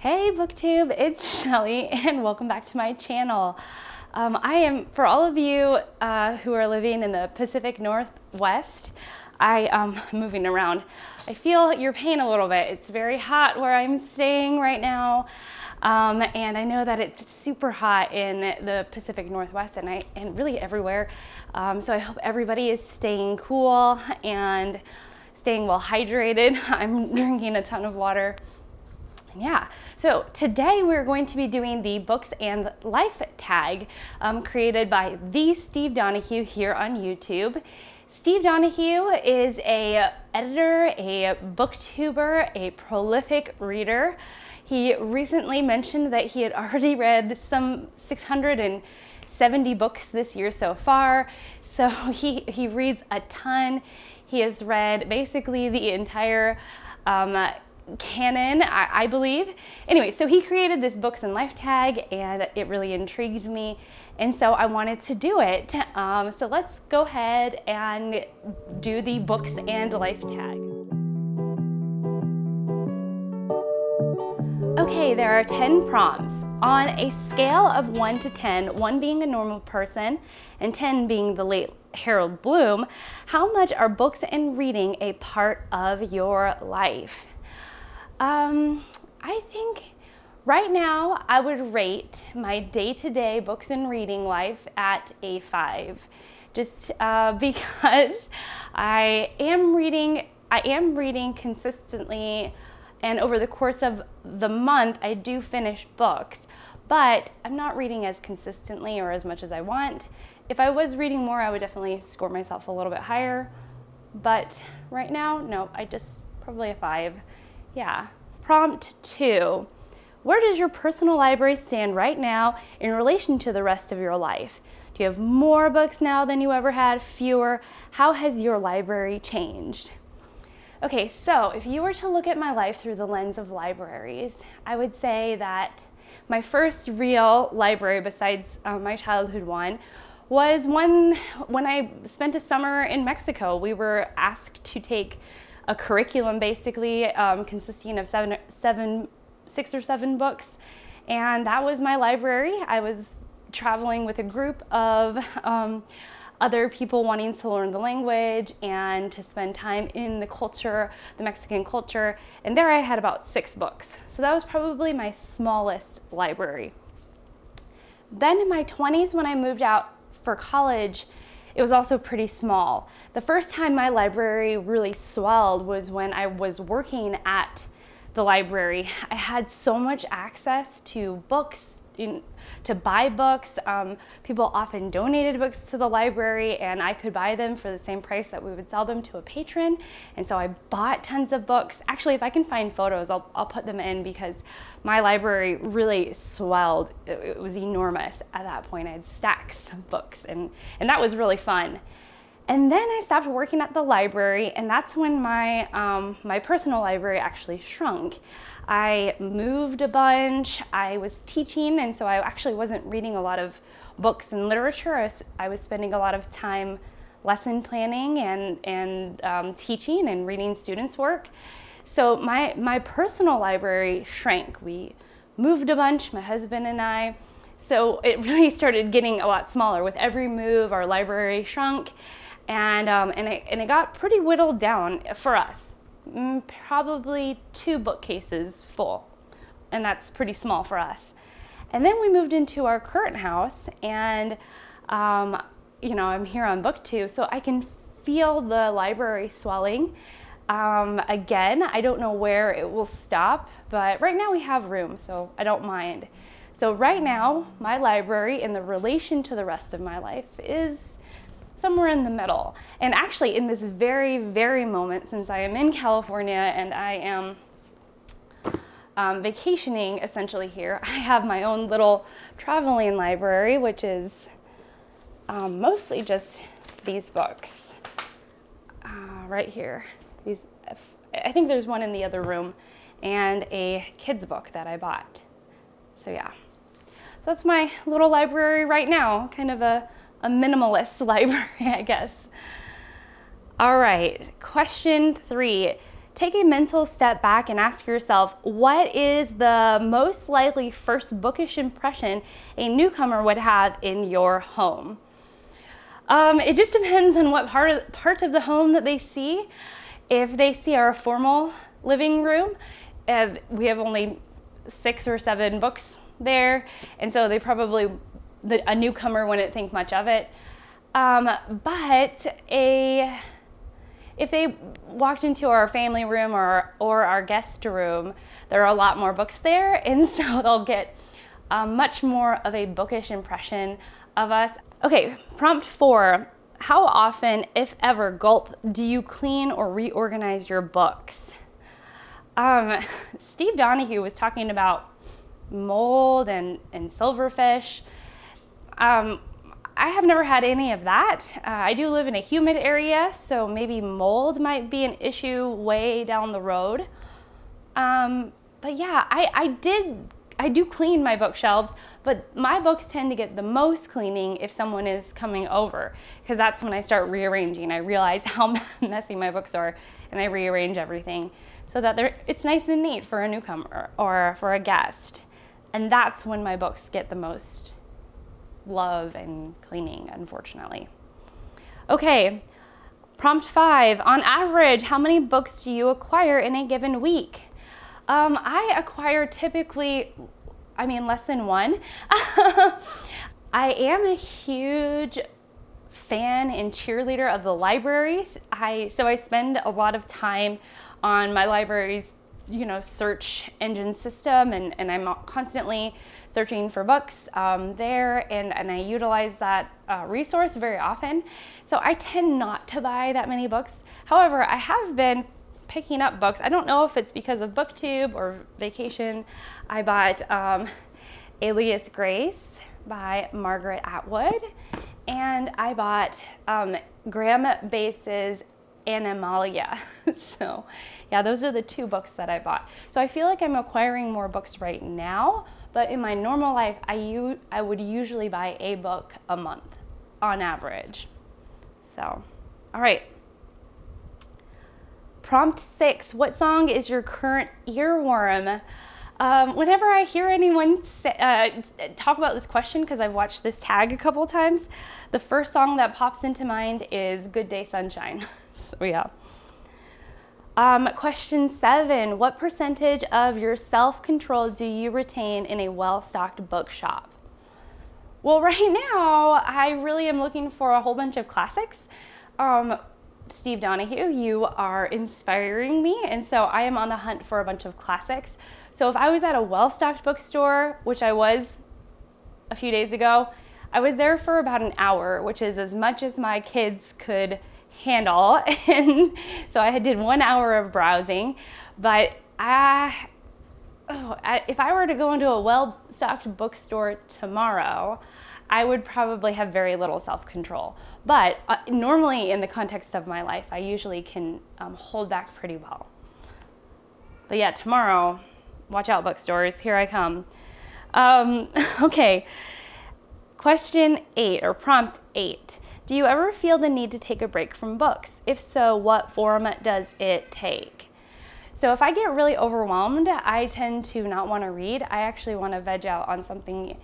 Hey BookTube, it's Shelly and welcome back to my channel. For all of you who are living in the Pacific Northwest, I am moving around. I feel your pain a little bit. It's very hot where I'm staying right now. And I know that it's super hot in the Pacific Northwest and really everywhere. So I hope everybody is staying cool and staying well hydrated. I'm drinking a ton of water. Yeah, so today we're going to be doing the Books and Life tag created by the Steve Donoghue here on YouTube. Steve Donoghue is an editor, a booktuber, a prolific reader. He recently mentioned that he had already read some 670 books this year so far. So he reads a ton. He has read basically the entire canon, I believe. Anyway, so he created this Books and Life tag and it really intrigued me. And so I wanted to do it. So let's go ahead and do the Books and Life tag. Okay, there are 10 prompts. On a scale of 1 to 10, 1 being a normal person and 10 being the late Harold Bloom, how much are books and reading a part of your life? I think right now I would rate my day-to-day books and reading life at a 5, just because I am reading consistently, and over the course of the month I do finish books, but I'm not reading as consistently or as much as I want. If I was reading more, I would definitely score myself a little bit higher, but right now, no, probably a 5. Yeah. Prompt 2. Where does your personal library stand right now in relation to the rest of your life? Do you have more books now than you ever had? Fewer? How has your library changed? Okay, so if you were to look at my life through the lens of libraries, I would say that my first real library, besides my childhood one, was when I spent a summer in Mexico. We were asked to take a curriculum basically consisting of 6 or 7 books, and that was my library. I was traveling with a group of other people wanting to learn the language and to spend time in the culture, the Mexican culture, and there I had about 6 books. So that was probably my smallest library. Then in my 20s, when I moved out for college, it was also pretty small. The first time my library really swelled was when I was working at the library. I had so much access to books, to buy books. People often donated books to the library and I could buy them for the same price that we would sell them to a patron. And so I bought tons of books. Actually, if I can find photos, I'll put them in because my library really swelled. It was enormous at that point. I had stacks of books and that was really fun. And then I stopped working at the library, and that's when my personal library actually shrunk. I moved a bunch, I was teaching, and so I actually wasn't reading a lot of books and literature. I was spending a lot of time lesson planning and teaching and reading students' work. So my personal library shrank. We moved a bunch, my husband and I. So it really started getting a lot smaller. With every move, our library shrunk. And it got pretty whittled down for us. Probably 2 bookcases full, and that's pretty small for us. And then we moved into our current house, and I'm here on BookTube, so I can feel the library swelling. Again, I don't know where it will stop, but right now we have room, so I don't mind. So right now, my library in the relation to the rest of my life is somewhere in the middle. And actually in this very, very moment, since I am in California and I am vacationing essentially here, I have my own little traveling library, which is mostly just these books right here. I think there's one in the other room and a kid's book that I bought. So yeah, so that's my little library right now, kind of a minimalist library, I guess. All right, question 3. take a mental step back and ask yourself, what is the most likely first bookish impression a newcomer would have in your home? It just depends on what part of the home that they see. If they see our formal living room, we have only 6 or 7 books there, and so they probably, a newcomer wouldn't think much of it. But if they walked into our family room or our guest room, there are a lot more books there, and so they'll get much more of a bookish impression of us. Okay, prompt 4. How often, if ever, gulp, do you clean or reorganize your books? Steve Donahue was talking about mold and silverfish. I have never had any of that. I do live in a humid area, so maybe mold might be an issue way down the road. But yeah, I do clean my bookshelves, but my books tend to get the most cleaning if someone is coming over, because that's when I start rearranging. I realize how messy my books are, and I rearrange everything so that it's nice and neat for a newcomer or for a guest. And that's when my books get the most love and cleaning, unfortunately. Okay, prompt 5. On average, how many books do you acquire in a given week? I acquire typically, less than 1. I am a huge fan and cheerleader of the libraries. So I spend a lot of time on my library's search engine system, and I'm constantly searching for books there, and I utilize that resource very often. So I tend not to buy that many books. However, I have been picking up books. I don't know if it's because of BookTube or vacation. I bought Alias Grace by Margaret Atwood, and I bought Graham Bass's Animalia. So yeah, those are the 2 books that I bought. So I feel like I'm acquiring more books right now, but in my normal life, I would usually buy a book a month on average. So, all right. Prompt 6, what song is your current earworm? Whenever I hear anyone talk about this question, because I've watched this tag a couple times, the first song that pops into mind is Good Day Sunshine. So yeah. Question 7, what percentage of your self-control do you retain in a well-stocked bookshop? Well, right now, I really am looking for a whole bunch of classics. Steve Donahue, you are inspiring me, and so I am on the hunt for a bunch of classics. So if I was at a well-stocked bookstore, which I was a few days ago, I was there for about an hour, which is as much as my kids could handle, and so I did 1 hour of browsing. But if I were to go into a well-stocked bookstore tomorrow, I would probably have very little self-control. But normally in the context of my life, I usually can hold back pretty well. But yeah, tomorrow, watch out bookstores, here I come. Okay, question 8, or prompt 8. Do you ever feel the need to take a break from books? If so, what form does it take? So if I get really overwhelmed, I tend to not want to read. I actually want to veg out on something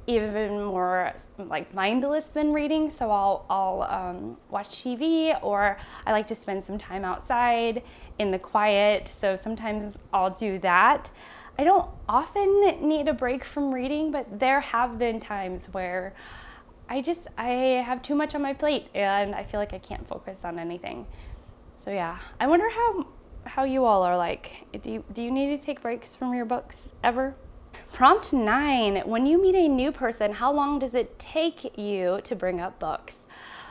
even more like mindless than reading. So I'll watch TV, or I like to spend some time outside in the quiet. So sometimes I'll do that. I don't often need a break from reading, but there have been times where I have too much on my plate and I feel like I can't focus on anything. So yeah, I wonder how you all are like. Do you need to take breaks from your books ever? Prompt 9, when you meet a new person, how long does it take you to bring up books?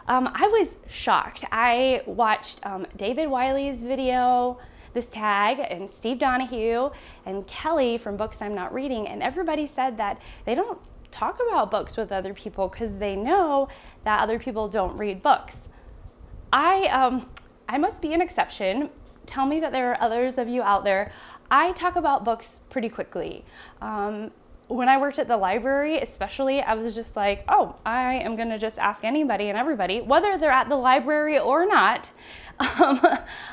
I was shocked. I watched David Wiley's video, this tag, and Steve Donahue and Kelly from Books I'm Not Reading, and everybody said that they don't talk about books with other people because they know that other people don't read books. I must be an exception. Tell me that there are others of you out there. I talk about books pretty quickly. when I worked at the library, especially, I was just like, oh, I am going to just ask anybody and everybody, whether they're at the library or not,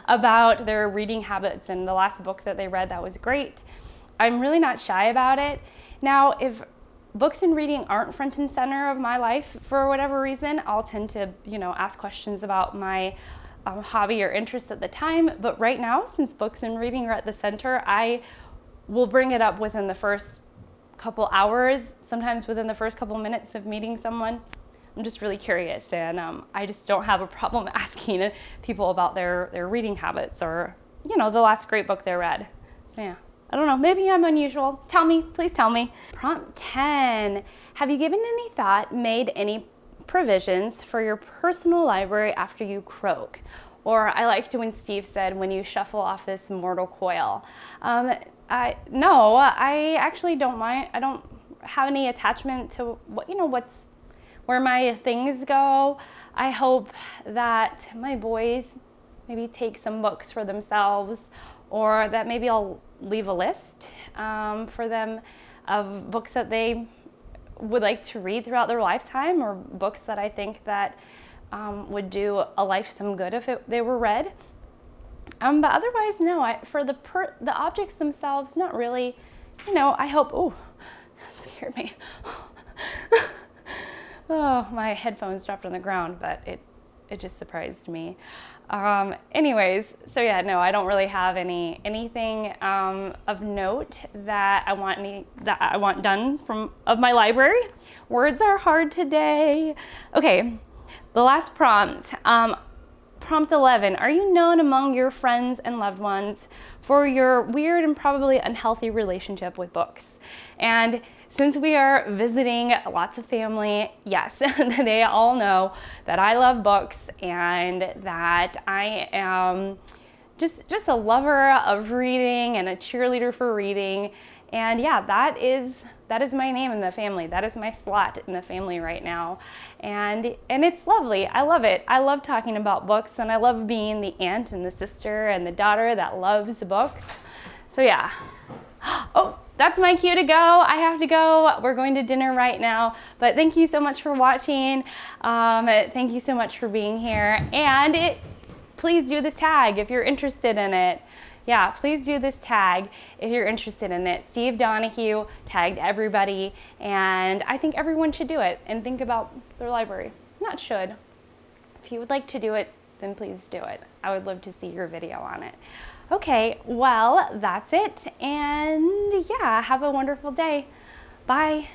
about their reading habits and the last book that they read that was great. I'm really not shy about it. Now, if books and reading aren't front and center of my life for whatever reason, I'll tend to, ask questions about my hobby or interest at the time. But right now, since books and reading are at the center, I will bring it up within the first couple hours, sometimes within the first couple minutes of meeting someone. I'm just really curious, and I just don't have a problem asking people about their reading habits or, the last great book they read. So, yeah, I don't know, maybe I'm unusual. Tell me, please tell me. Prompt 10, have you given any thought, made any provisions for your personal library after you croak? Or I liked when Steve said, when you shuffle off this mortal coil. No, I actually don't mind. I don't have any attachment to where my things go. I hope that my boys maybe take some books for themselves, or that maybe I'll leave a list for them of books that they would like to read throughout their lifetime, or books that I think that would do a life some good if they were read. But otherwise, no. For the objects themselves, not really. I hope. Oh, that scared me. Oh, my headphones dropped on the ground, but it just surprised me. Anyways, so yeah, no, I don't really have anything of note that I want done of my library. Words are hard today. Okay, the last prompt. Prompt 11, are you known among your friends and loved ones for your weird and probably unhealthy relationship with books? And since we are visiting lots of family, yes, they all know that I love books and that I am just a lover of reading and a cheerleader for reading. And yeah, that is my name in the family. That is my slot in the family right now. And it's lovely. I love it. I love talking about books, and I love being the aunt and the sister and the daughter that loves books. So yeah. Oh, that's my cue to go. I have to go. We're going to dinner right now. But thank you so much for watching. Thank you so much for being here. And please do this tag if you're interested in it. Yeah, please do this tag if you're interested in it. Steve Donahue tagged everybody, and I think everyone should do it and think about their library. Not should. If you would like to do it, then please do it. I would love to see your video on it. Okay, well, that's it, and yeah, have a wonderful day. Bye.